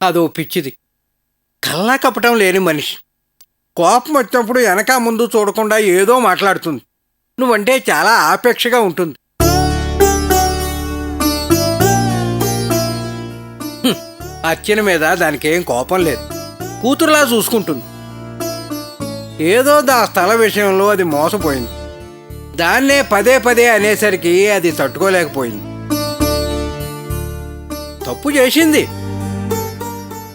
అదో పిచ్చిది, కల్లా కపటం లేని మనిషి. కోపం వచ్చినప్పుడు వెనక ముందు చూడకుండా ఏదో మాట్లాడుతుంది. నువ్వంటే చాలా ఆపేక్షగా ఉంటుంది. అర్చన మీద దానికేం కోపం లేదు, కూతురులా చూసుకుంటుంది. ఏదో దా స్థల విషయంలో అది మోసపోయింది. దాన్నే పదే పదే అనేసరికి అది తట్టుకోలేకపోయింది. తప్పు చేసింది,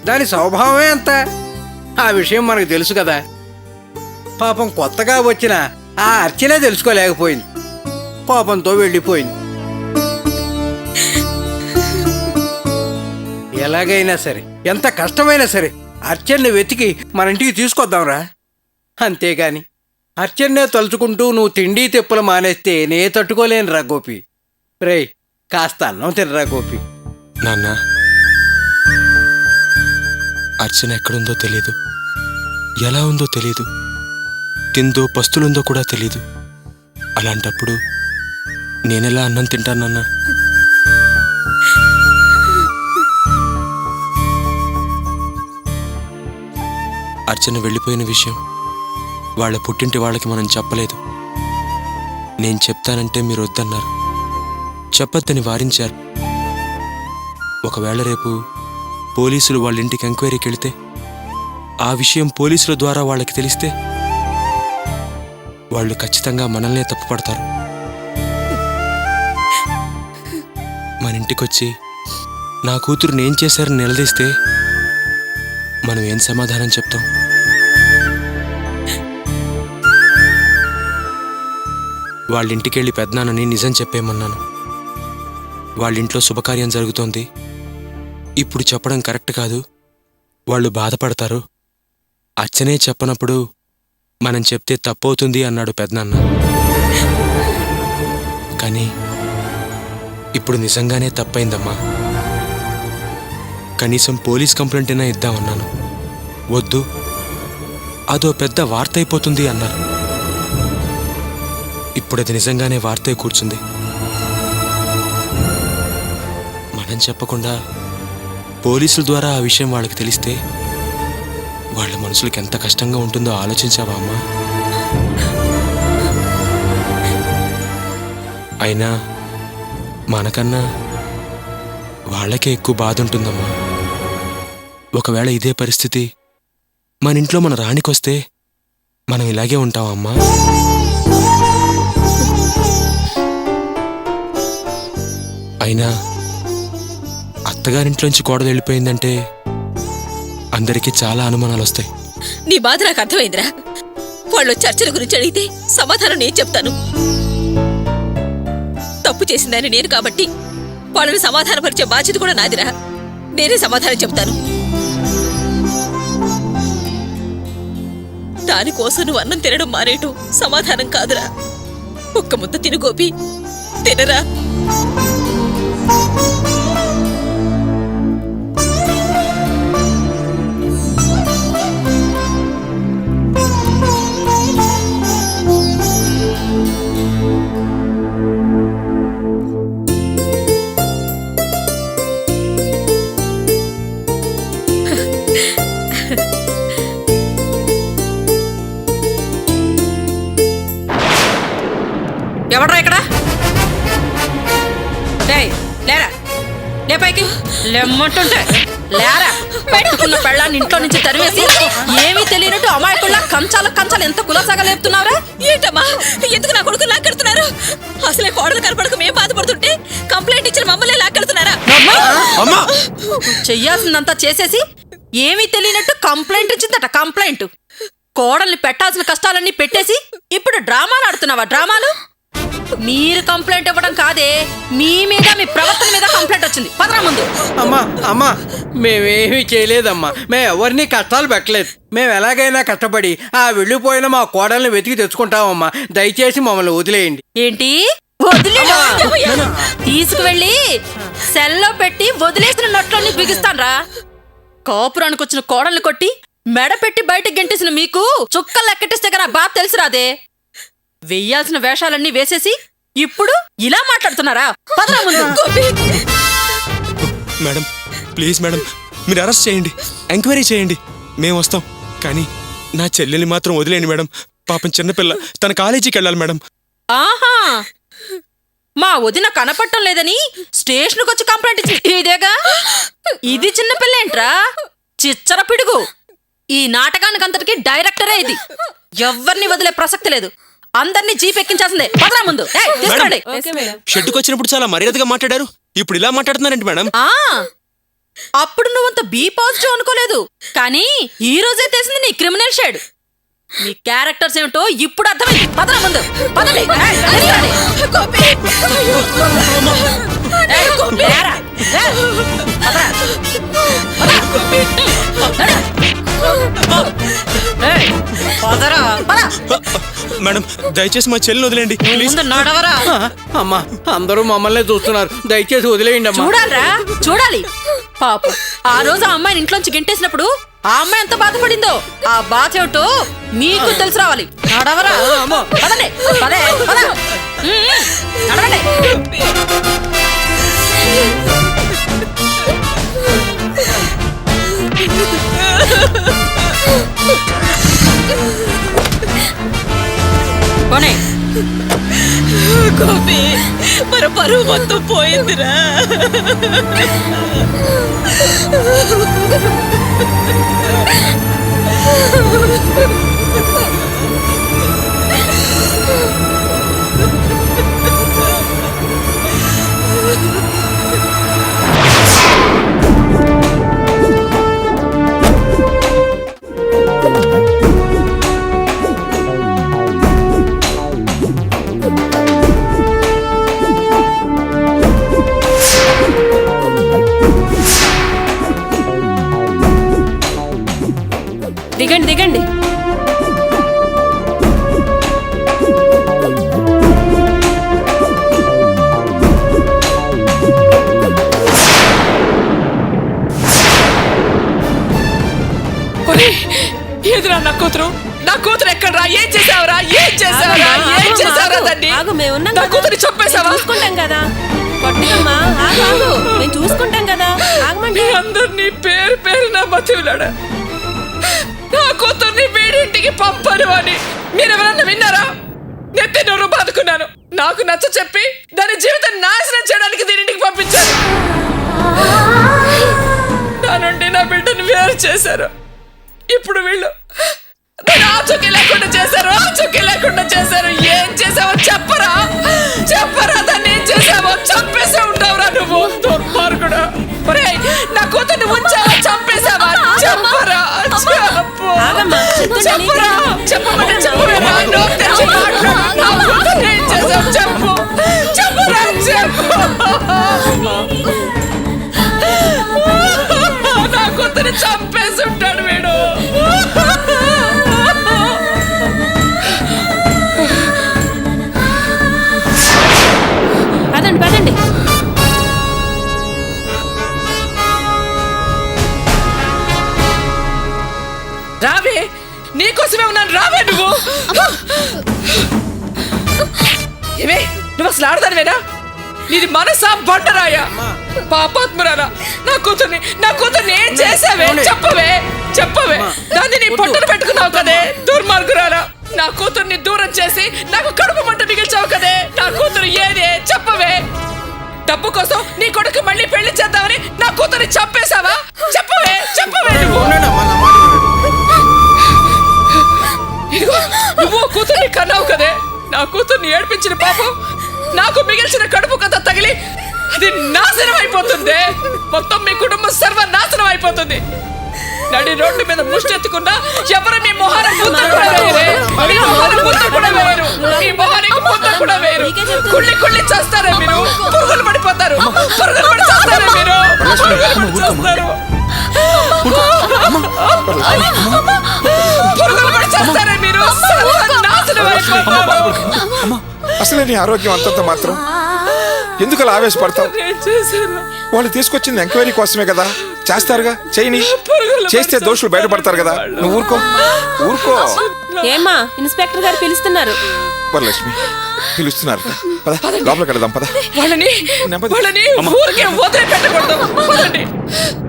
దాని స్వభావమే అంత. ఆ విషయం మనకు తెలుసు కదా. పాపం కొత్తగా వచ్చిన ఆ అర్చనే తెలుసుకోలేకపోయింది, కోపంతో వెళ్ళిపోయింది. ఎలాగైనా సరే, ఎంత కష్టమైనా సరే అర్చన్ని వెతికి మన ఇంటికి తీసుకొద్దాంరా. అంతేగాని అర్చన్నే తలుచుకుంటూ నువ్వు తిండి తెప్పులు మానేస్తే నే తట్టుకోలేనురా గోపి. రేయ్, కాస్త అన్నం తినరా గోపి. నాన్న, అర్చన ఎక్కడుందో తెలీదు, ఎలా ఉందో తెలీదు, తిందో పస్తులుందో కూడా తెలీదు. అలాంటప్పుడు నేనెలా అన్నం తింటానన్నా? అర్చన వెళ్ళిపోయిన విషయం వాళ్ళ పుట్టింటి వాళ్ళకి మనం చెప్పలేదు. నేను చెప్తానంటే మీరు వద్దన్నారు, చెప్పొద్దని వారించారు. ఒకవేళ రేపు పోలీసులు వాళ్ళ ఇంటికి ఎంక్వైరీకి వెళితే ఆ విషయం పోలీసుల ద్వారా వాళ్ళకి తెలిస్తే వాళ్ళు ఖచ్చితంగా మనల్నే తప్పుపడతారు. మన ఇంటికొచ్చి నా కూతురుని ఏం చేశారని నిలదీస్తే మనం ఏం సమాధానం చెప్తాం? వాళ్ళింటికెళ్ళి పెద్దనాన్నని నిజం చెప్పేమన్నాను. వాళ్ళింట్లో శుభకార్యం జరుగుతోంది, ఇప్పుడు చెప్పడం కరెక్ట్ కాదు, వాళ్ళు బాధపడతారు, అర్చనే చెప్పనప్పుడు మనం చెప్తే తప్పవుతుంది అన్నాడు పెద్దనాన్న. కానీ ఇప్పుడు నిజంగానే తప్పైందమ్మా. కనీసం పోలీస్ కంప్లైంట్ అయినా ఇద్దామన్నాను. వద్దు, అదో పెద్ద వార్త అయిపోతుంది అన్నారు. ఇప్పుడు అది నిజంగానే వార్తే కూర్చుంది. మనం చెప్పకుండా పోలీసుల ద్వారా ఆ విషయం వాళ్ళకి తెలిస్తే వాళ్ళ మనసులకి ఎంత కష్టంగా ఉంటుందో ఆలోచించావా అమ్మా? అయినా మనకన్నా వాళ్ళకే ఎక్కువ బాధ ఉంటుందమ్మా. ఒకవేళ ఇదే పరిస్థితి మన ఇంట్లో మన రాణికొస్తే మనం ఇలాగే ఉంటామమ్మా. అయినా అత్తగారింట్లోంచి కోడలు వెళ్ళిపోయిందంటే అందరికీ చాలా అనుమానాలు వస్తాయి. నీ బాధ నాకు అర్థమైందిరా. వాళ్ళు చర్చల గురించి అడిగితే సమాధానం నేను చెప్తాను. తప్పు చేసిందని నేను కాబట్టి వాళ్ళని సమాధానపరిచే బాధ్యత కూడా నాదిరా. నేనే సమాధానం చెప్తాను. దానికోసం నువ్వు అన్నం తినడం మానేయటం సమాధానం కాదురా. ఒక్క ముద్ద తిను గోపి, తినరా. ఎవడ్రా ఇక్కడ? లేరా, లే పైకి లెమ్మంటుంటే లేరా. పెట్టుకున్న పెళ్ళాన్ని ఇంట్లో నుంచి తరివేసి ఏమీ తెలియనట్టు అమాయకుల్లా కంచాలు ఎంత కులసాగా లేపుతున్నావురా? ఏంటమ్మా, ఎందుకు నా కొడుకు లాక్కెడుతున్నారు? అసలే కోడలు కనపడకు మేము బాధపడుతుంటే కంప్లైంట్ ఇచ్చిన మమ్మల్ని లాక్కెడుతున్నారా? చెయ్యాల్సిందంతా చేసేసి ఏమీ తెలియనట్టు కంప్లైంట్ ఇచ్చిందట. కంప్లైంట్ కోడల్ని పెట్టాల్సిన కష్టాలన్నీ పెట్టేసి ఇప్పుడు డ్రామాలు ఆడుతున్నావా? డ్రామాలు? మీరు కంప్లైంట్ ఇవ్వడం కాదే, మీ మీద మీ ప్రవర్తన మీద కంప్లైంట్ వచ్చింది. పదరా ముందు. అమ్మా, మేమేమీ చేయలేదమ్మా. మేము ఎవరిని కష్టాలు పెట్టలేదు. మేము ఎలాగైనా కష్టపడి ఆ వెళ్ళిపోయిన మా కోడల్ని వెతికి తెచ్చుకుంటామమ్మా. దయచేసి మమ్మల్ని వదిలేయండి. ఏంటి వదిలేయా? తీసుకువెళ్ళి సెల్లో పెట్టి వదిలేసిన నట్లన్నీ బిగిస్తాన్రా. కాపురానికి వచ్చిన కోడల్ని కొట్టి మెడ పెట్టి బయటకు గెంటేసిన మీకు చుక్కలు లెక్కటిస్తే కదా బాధ తెలుసురాదే. వెయ్యాల్సిన వేషాలన్నీ వేసేసి ఇప్పుడు ఇలా మాట్లాడుతున్నారా? పదరా ముందు. మేడం, ప్లీజ్ మేడం, మీరు అరెస్ట్ చేయండి, ఎంక్వైరీ చేయండి, మేము వస్తాం. కానీ నా చెల్లెల్ని మాత్రం వదిలేండి మేడం. పాపం చిన్నపిల్ల, తన కాలేజీకి వెళ్ళాలి మేడం. ఆహా, మా వదిన కనపడటం లేదని స్టేషన్కి వచ్చి కంప్లైంట్ ఇచ్చింది ఇదేగా. ఇది చిన్నపిల్లేంట్రా, చిచ్చర పిడుగు. ఈ నాటకానికి అంతటికి డైరెక్టరే ఇది. ఎవ్వరిని వదిలే ప్రసక్తి లేదు. అందరినీ జీప్ ఎక్కించాల్సిందే. పదరా ముందు. ఏయ్, తీసుకోండి. షెడ్డుకు వచ్చినప్పుడు చాలా మర్యాదగా మాట్లాడారు, ఇప్పుడు ఇలా మాట్లాడుతున్నారండి మేడం. ఆ, అప్పుడు నువ్వంత బీ పాజిటివ్ అనుకోలేదు, కానీ ఈ రోజే తెలిసింది నీ క్రిమినల్ షేడ్. నీ క్యారెక్టర్స్ ఏమిటో ఇప్పుడు అర్థమైంది. పదరా ముందు. పదండి. ఏయ్, తీసుకోండి. ఏయ్, లేరా. ఏయ్, పదరా. పదరా. ఏయ్, పదరా. పద. మేడం దయచేసి మా చెల్లిని వదిలేండి ప్లీజ్. ముందు నడవరా. అమ్మా, అందరూ మమ్మల్ని చూస్తున్నారు, దయచేసి వదిలేయండి అమ్మా. చూడాలరా, చూడాలి. పాపం ఆ రోజు ఆ అమ్మాయిని ఇంట్లోంచి గెంటేసినప్పుడు ఆ అమ్మాయి ఎంత బాధపడిందో, ఆ బాధ ఏమిటో మీకు తెలిసి రావాలి. నడవరా. పదండి. పదే. పద. నడవండి. పోనీ. గోపి, మన పరువు మొత్తం పోయిందిరా. దిగండి, దిగండి. ఎదురా నా కూతురు, నా కూతురు ఎక్కడరా? ఏం చేసావురా? ఏం చేసావురా? ఏం చేసావురా? దాన్ని నా కూతురు చంపేశావా? చూసుకుంటాం కదా. కొట్టకమ్మా, ఆగు ఆగు, మేము చూసుకుంటాం కదా. ఆగమంటే అందరినీ పేరు పేరు నా బతిలాడా. నా కూతుర్ని వేడింటికి పంపరు అని మీరెవరన్నా విన్నారా? నెత్తి నోరు బాదుకున్నాను. నాకు నచ్చ చెప్పి దాని జీవితం నాశనం చేయడానికి దీనింటికి పంపించారు. నా నుండి నా బిడ్డను వేరు చేశారు. ఇప్పుడు వీళ్ళు ఆచూకీ లేకుండా చేశారు, ఆచూకీ లేకుండా చేశారు. ఏం చేసావో చెప్పరా? చెప్పరా? దాన్ని ఏం చేసావో? చంపేసే ఉంటావురా నువ్వు, దుర్మార్గుడా. నా కూతుర్ని ఉంచావా, చంపేశావా? చెప్పరా? చెప్పు. చెప్పరా? చెప్పమంటే చెప్పరా? నోరు తెరిచి మాట్లాడు. నా కూతుర్ని ఏం చేసావు చెప్పు. చెప్పరా? చెప్పు. నా కూతుర్ని చంపేసి ఉంటాడు వీడు. పదండి, పదండి. రావే, నీకోసమే ఉన్నాను. రావే నువ్వు. ఏమే, నువ్వు అసలు ఆడదానివేనా? నీది మనసా బండరాయా? పాపాత్మురాలా. నా కూతుర్ని ఏం చేసావే? చెప్పవే, చెప్పవే. దాన్ని నీ పొట్టను పెట్టుకున్నావు కదే, దుర్మార్గురాలా. నా కూతుర్ని దూరం చేసి నాకు కడుపు మంట మిగిల్చావు కదే. నా కూతురు ఏదే? చెప్పవే. డబ్బు కోసం నీ కొడుకు మళ్ళీ పెళ్లి చేద్దామని నా కూతుర్ని చంపేశావా? చెప్పవే, చెప్పవే నువ్వు. ఇదిగో, నువ్వు కూతుర్ని కన్నావు కదే. నా కూతుర్ని ఏడ్పించిన పాపం నాకు మిగిల్చిన కడుపు కథ తగిలి అది నాశనం అయిపోతుంది. మొత్తం మీ కుటుంబం సర్వనాశనం అయిపోతుంది. నడి రోడ్డు మీద ముష్టెత్తుకున్నా ఎవరు మీ మొహానికి ముద్ద కూడా వేయరే. మీ మొహానికి ముద్ద కూడా వేయరు. మీ మొహానికి ముద్ద కూడా వేయరు. కుళ్ళి కుళ్ళి చేస్తారే మీరు. పురుగులు పడిపోతారు. పురుగులు పడి చేస్తారే మీరు. పురుగులు పడి చేస్తారే మీరు. సర్వనాశనం అయిపోతారు. అసలే నీ ఆరోగ్యం అంతంత మాత్రం, ఎందుకు అలా ఆవేశపడతావు? వాళ్ళు తీసుకొచ్చింది ఎంక్వైరీ కోసమే కదా, చేస్తారుగా. చేయని చేస్తే దోషులు బయటపడతారు కదా. నువ్వు ఊరుకో, ఊరుకో. ఏమ్మా, ఇన్స్పెక్టర్ గారు పిలుస్తున్నారు. వరలక్ష్మి పిలుస్తున్నారు. పద, లోపలికి వెళ్దాం. పద. వాళ్ళని ఊరికే వదిలిపెట్టకూడదు.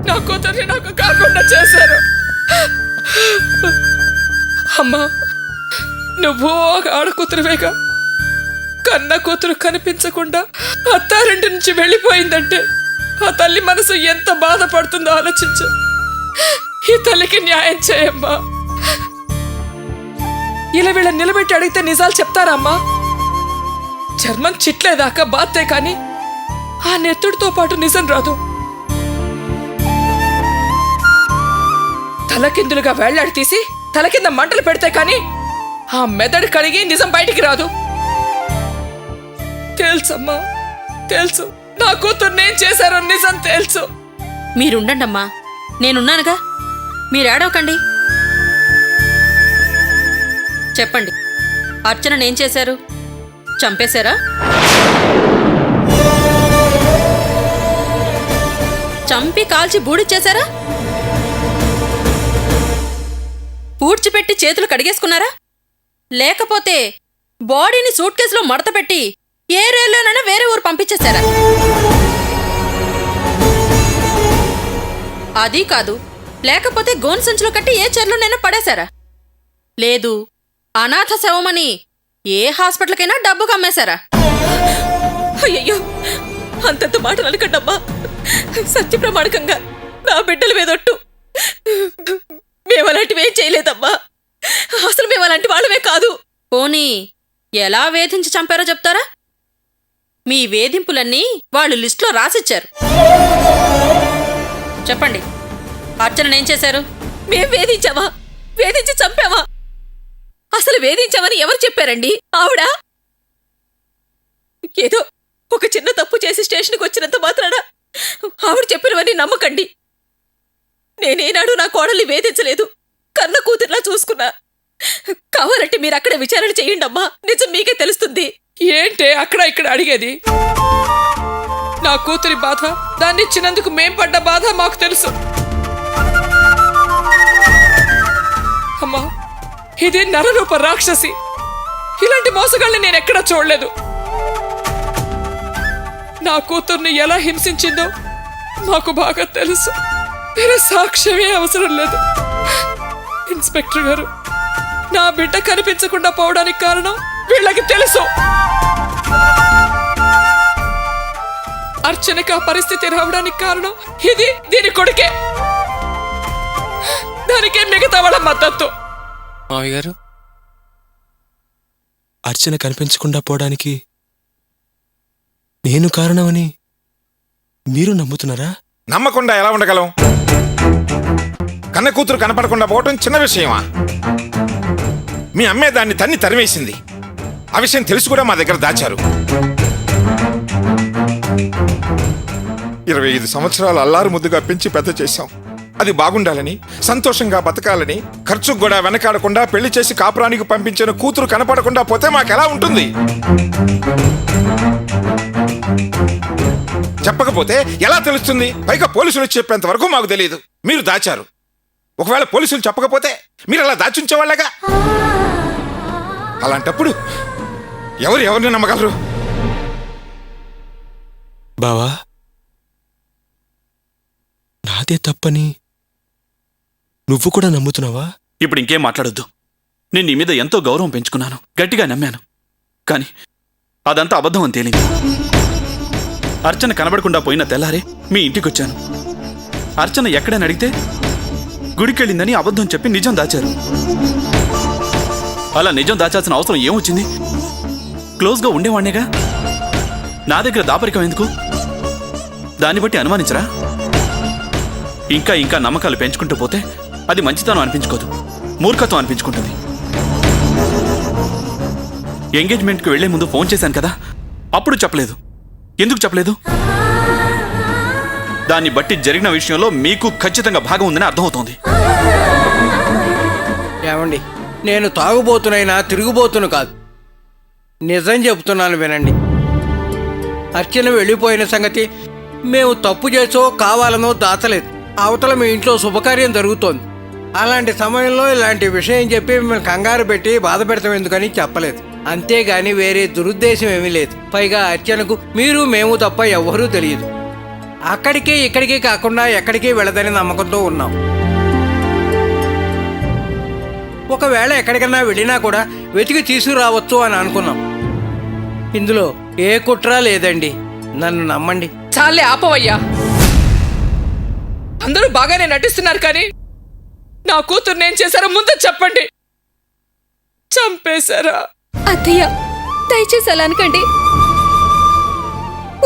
నా కూతుర్ని నాకు కాకుండా చేశారు. అమ్మా, నువ్వు ఒక ఆడకూతురువేగా. కన్న కూతురు కనిపించకుండా అత్తారింటి నుంచి వెళ్ళిపోయిందంటే ఆ తల్లి మనసు ఎంత బాధపడుతుందో ఆలోచించు. ఈ తల్లికి న్యాయం చేయమ్మా. ఇలా వీళ్ళని నిలబెట్టి అడిగితే నిజాలు చెప్తారా అమ్మా? చర్మం చిట్లేదాకా బాతే కానీ ఆ నెత్తుడితో పాటు నిజం రాదు. తలకిందులుగా వేళ్లాడి తీసి తల కింద మంటలు పెడితే కానీ ఆ మెదడు కడిగి నిజం బయటికి రాదు. తెలుసమ్మా, తెలుసు. నా కూతురు నేను చేశారో నిజం తెలుసు. మీరుండండమ్మా, నేనున్నానుగా. మీరేడవకండి. చెప్పండి, అర్చన నేను చేశారు? చంపేశారా? చంపి కాల్చి బూడిచ్చేశారా? పూడ్చిపెట్టి చేతులు కడిగేసుకున్నారా? లేకపోతే బాడీని సూట్ కేసులో మడత పెట్టి ఏ రైల్లోనైనా వేరే ఊరు పంపించేశారా? అది కాదు, లేకపోతే గోన్ సంచిలో కట్టి ఏ చెర్లోనైనా పడేశారా? లేదు, అనాథ శవమని ఏ హాస్పిటల్కైనా డబ్బుకు అమ్మేశారా? అయ్యయ్యో, అంతంత మాటలు అనకండమ్మా. సత్య ప్రమాణకంగా నా బిడ్డల మీదొట్టు. మేమలాంటివేం చేయలేదమ్మా. అసలు మేమలాంటి వాళ్ళమే కాదు. పోనీ ఎలా వేధించి చంపారో చెప్తారా? మీ వేధింపులన్నీ వాళ్ళు లిస్టులో రాసిచ్చారు. చెప్పండి, అర్చన ఏం చేశారు? మేం వేధించావా? వేధించి చంపావా? అసలు వేధించామని ఎవరు చెప్పారండి? ఆవిడ ఏదో ఒక చిన్న తప్పు చేసి స్టేషన్కి వచ్చినంత మాత్రాన ఆవిడ చెప్పినవన్నీ నమ్మకండి. నేనేనాడు నా కోడల్ని వేధించలేదు. కన్న కూతుర్లా చూసుకున్నా. కావాలంటే మీరు అక్కడే విచారణ చెయ్యండి అమ్మా. నిజం మీకే తెలుస్తుంది. ఏంటే అక్కడ ఇక్కడ అడిగేది? నా కూతురి బాధ, దాన్ని ఇచ్చినందుకు మేం పడ్డ బాధ మాకు తెలుసు. అమ్మా, ఇది నరరూప రాక్షసి. ఇలాంటి మోసగాళ్ళని నేను ఎక్కడా చూడలేదు. నా కూతుర్ని ఎలా హింసించిందో మాకు బాగా తెలుసు. వేరే సాక్ష్యమే అవసరం లేదు. ఇన్స్పెక్టర్ గారు, నా బిడ్డ కనిపించకుండా పోవడానికి కారణం వీళ్ళకి తెలుసు. అర్చనకి ఆ పరిస్థితి రావడానికి కారణం ఇది దీని కొడుకే. దానికే మిగతా వాళ్ళ మద్దతు. మావయ్య గారు, అర్చన కనిపించకుండా పోవడానికి నేను కారణమని మీరు నమ్ముతున్నారా? నమ్మకుండా ఎలా ఉండగలం? కన్న కూతురు కనపడకుండా పోవటం చిన్న విషయమా? మీ అమ్మే దాన్ని తన్ని తరివేసింది. ఆ విషయం తెలిసి కూడా మా దగ్గర దాచారు. 25 సంవత్సరాలు అల్లారు ముద్దుగా పెంచి పెద్ద చేశాం. అది బాగుండాలని, సంతోషంగా బతకాలని, ఖర్చుకు కూడా వెనకాడకుండా పెళ్లి చేసి కాపురానికి పంపించిన కూతురు కనపడకుండా పోతే మాకెలా ఉంటుంది? చెప్పకపోతే ఎలా తెలుస్తుంది? పైగా పోలీసులు చెప్పేంత వరకు మాకు తెలియదు. మీరు దాచారు. ఒకవేళ పోలీసులు చెప్పకపోతే మీరు అలా దాచుంచేవాళ్ళగా. అలాంటప్పుడు ఎవరిని నమ్మగలరు? బావా, నాదే తప్పని నువ్వు కూడా నమ్ముతున్నావా? ఇప్పుడు ఇంకేం మాట్లాడొద్దు. నేను నీ మీద ఎంతో గౌరవం పెంచుకున్నాను, గట్టిగా నమ్మాను. కానీ అదంతా అబద్ధం అని తేలింది. అర్చన కనబడకుండా పోయిన తెల్లారే మీ ఇంటికొచ్చాను. అర్చన ఎక్కడని అడిగితే గుడికెళ్ళిందని అబద్ధం చెప్పి నిజం దాచారు. అలా నిజం దాచాల్సిన అవసరం ఏమొచ్చింది? క్లోజ్గా ఉండేవాణ్ణేగా. నా దగ్గర దాపరికం ఎందుకు? దాన్ని బట్టి అనుమానించరా? ఇంకా ఇంకా నమ్మకాలు పెంచుకుంటూ పోతే అది మంచితనం అనిపించుకోదు, మూర్ఖత్వం అనిపించుకుంటుంది. ఎంగేజ్మెంట్కి వెళ్లే ముందు ఫోన్ చేశాను కదా, అప్పుడు చెప్పలేదు. ఎందుకు చెప్పలేదు? దాన్ని బట్టి జరిగిన విషయంలో మీకు ఖచ్చితంగా భాగం ఉందని అర్థమవుతోంది. ఏమండి, నేను తాగుబోతునైనా తిరుగుబోతును కాదు. నిజం చెబుతున్నాను వినండి. అర్చన వెళ్ళిపోయిన సంగతి మేము తప్పు చేసో కావాలనో దాచలేదు. అవతల మీ ఇంట్లో శుభకార్యం జరుగుతోంది. అలాంటి సమయంలో ఇలాంటి విషయం చెప్పి మిమ్మల్ని కంగారు పెట్టి బాధ పెడతాం ఎందుకని చెప్పలేదు. అంతేగాని వేరే దురుద్దేశం ఏమీ లేదు. పైగా అర్చనకు మీరు మేము తప్ప ఎవ్వరూ తెలియదు. అక్కడికి ఇక్కడికి కాకుండా ఎక్కడికి వెళ్ళదని నమ్మకంతో ఉన్నాం. ఒకవేళ ఎక్కడికన్నా వెళ్ళినా కూడా వెతికి తీసుకురావచ్చు అని అనుకున్నాం. ఇందులో ఏ కుట్ర లేదండి, నన్ను నమ్మండి. చాలే ఆపవయ్యా. అందరూ బాగానే నటిస్తున్నారు కానీ నా కూతురు నేను చేశారో ముందు చెప్పండి. చంపేశారా? అత్తయ్య దయచేసి అలా అనకండి.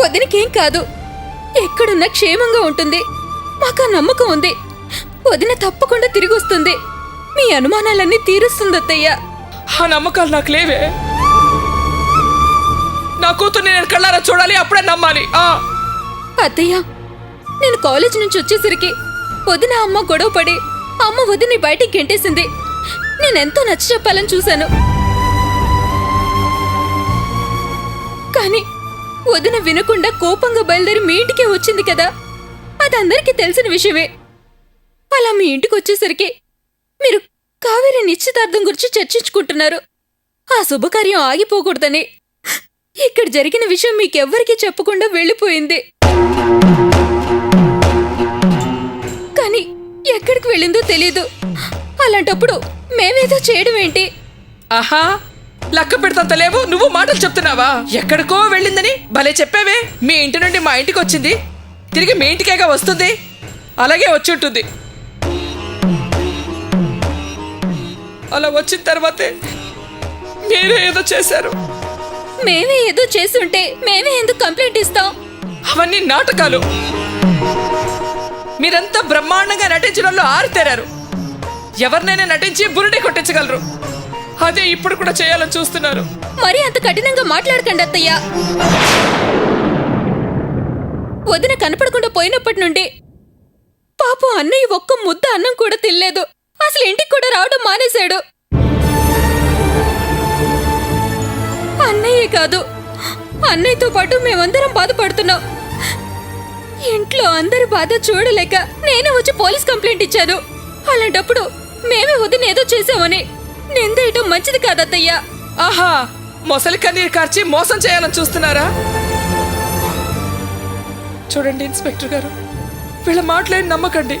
వదినకేం కాదు, ఎక్కడున్నా క్షేమంగా ఉంటుంది. మాకు ఆ నమ్మకం ఉంది. వదిన తప్పకుండా తిరిగి వస్తుంది. మీ అనుమానాలన్నీ తీరుస్తుంది అత్తయ్య. ఆ నమ్మకాలు నాకు లేవే. నా కూతుర్ని నేను కళ్ళారా చూడాలి, అప్పుడే నమ్మాలి. అత్తయ్య, నేను కాలేజ్ నుంచి వచ్చేసరికి వదిన అమ్మ గొడవపడి అమ్మ వదిని బయటికి గెంటేసింది. నేనెంతో నచ్చ చెప్పాలని చూశాను, కానీ వదిన వినకుండా కోపంగా బయలుదేరి మీ ఇంటికే వచ్చింది కదా. అది అందరికీ తెలిసిన విషయమే. అలా మీ ఇంటికి వచ్చేసరికి మీరు కావేరి నిశ్చితార్థం గురించి చర్చించుకుంటున్నారు. ఆ శుభకార్యం ఆగిపోకూడదని ఇక్కడ జరిగిన విషయం మీకెవ్వరికీ చెప్పకుండా వెళ్ళిపోయింది. కానీ ఎక్కడికి వెళ్ళిందో తెలీదు. అలాంటప్పుడు మేమేదో చేయడం ఏంటి? ఆహా, లక్క పెడతంత లేవు, నువ్వు మాటలు చెప్తున్నావా? ఎక్కడికో వెళ్ళిందని భలే చెప్పావే. మీ ఇంటి నుండి మా ఇంటికి వచ్చింది, తిరిగి మీ ఇంటికేగా వస్తుంది. అలాగే వచ్చి ఉంటుంది. అలా వచ్చిన తర్వాతే మీరే ఏదో చేశారు. మేమే ఏదో చేసుంటే మేమే ఎందుకు కంప్లైంట్ ఇస్తాం? అవన్నీ నాటకాలు. మీరంతా బ్రహ్మాండంగా నటించడంలో ఆరితేరారు. ఎవరినైనా నటించి బురుడి కొట్టించగలరు. అదే ఇప్పుడు కూడా చేయాలని చూస్తున్నారు. మరి అంత కఠినంగా మాట్లాడకండి అత్తయ్య. వదిన కనపడకుండా పోయినప్పటి నుండి పాపం అన్నయ్య ఒక్క ముద్ద అన్నం కూడా తినలేదు. అసలు ఇంటికి కూడా రావడం మానేశాడు. అన్నయ్యే కాదు, అన్నయ్యతో పాటు మేమందరం బాధపడుతున్నాం. ఇంట్లో అందరి బాధ చూడలేక నేనే వచ్చి పోలీస్ కంప్లైంట్ ఇచ్చాను. అలాంటప్పుడు మేమే వదిన ఏదో చేసామని నిందేయటం మంచిది కాదత్తయ్యా. ఆహా, మొసలి కన్నీరు కార్చి మోసం చేయాలని చూస్తున్నారా? చూడండి ఇన్స్పెక్టర్ గారు, వీళ్ళ మాటలేని నమ్మకండి.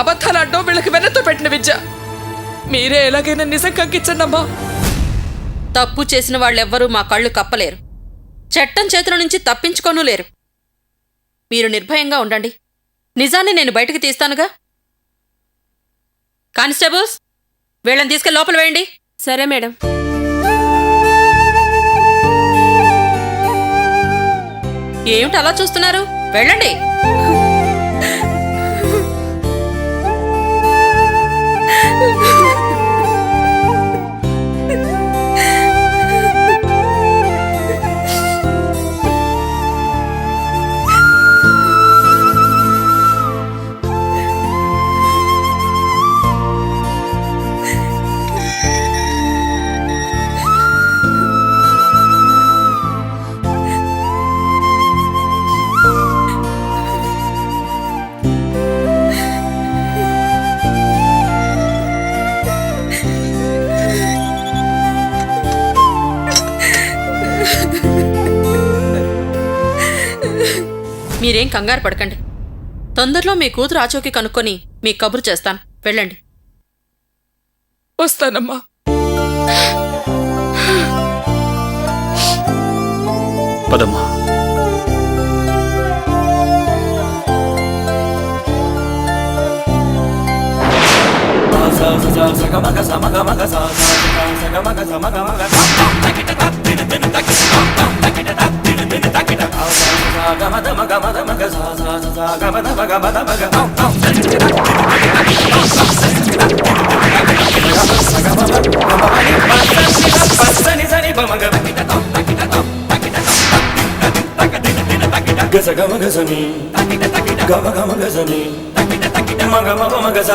అబద్ధాలు అడ్డం వీళ్ళకి వెన్నతో పెట్టిన విద్య. మీరే ఎలాగైనా నిజం కంకించండమ్మా. తప్పు చేసిన వాళ్ళెవ్వరూ మా కళ్ళు కప్పలేరు. చట్టం చేతుల నుంచి తప్పించుకోనూ లేరు. మీరు నిర్భయంగా ఉండండి. నిజాన్ని నేను బయటకు తీస్తానుగా. కానిస్టేబుల్స్, వీళ్ళని తీసుకెళ్ళి లోపల వేయండి. సరే మేడం. ఏమిటి అలా చూస్తున్నారు? వెళ్ళండి. మీరేం కంగారు పడకండి. తొందరలో మీ కూతురు ఆచూకీ కనుక్కొని మీ కబురు చేస్తాను. వెళ్ళండి. వస్తానమ్మా. పదమ్మా. గస గమ గసని గమ గమ గసని మగ మగ మగస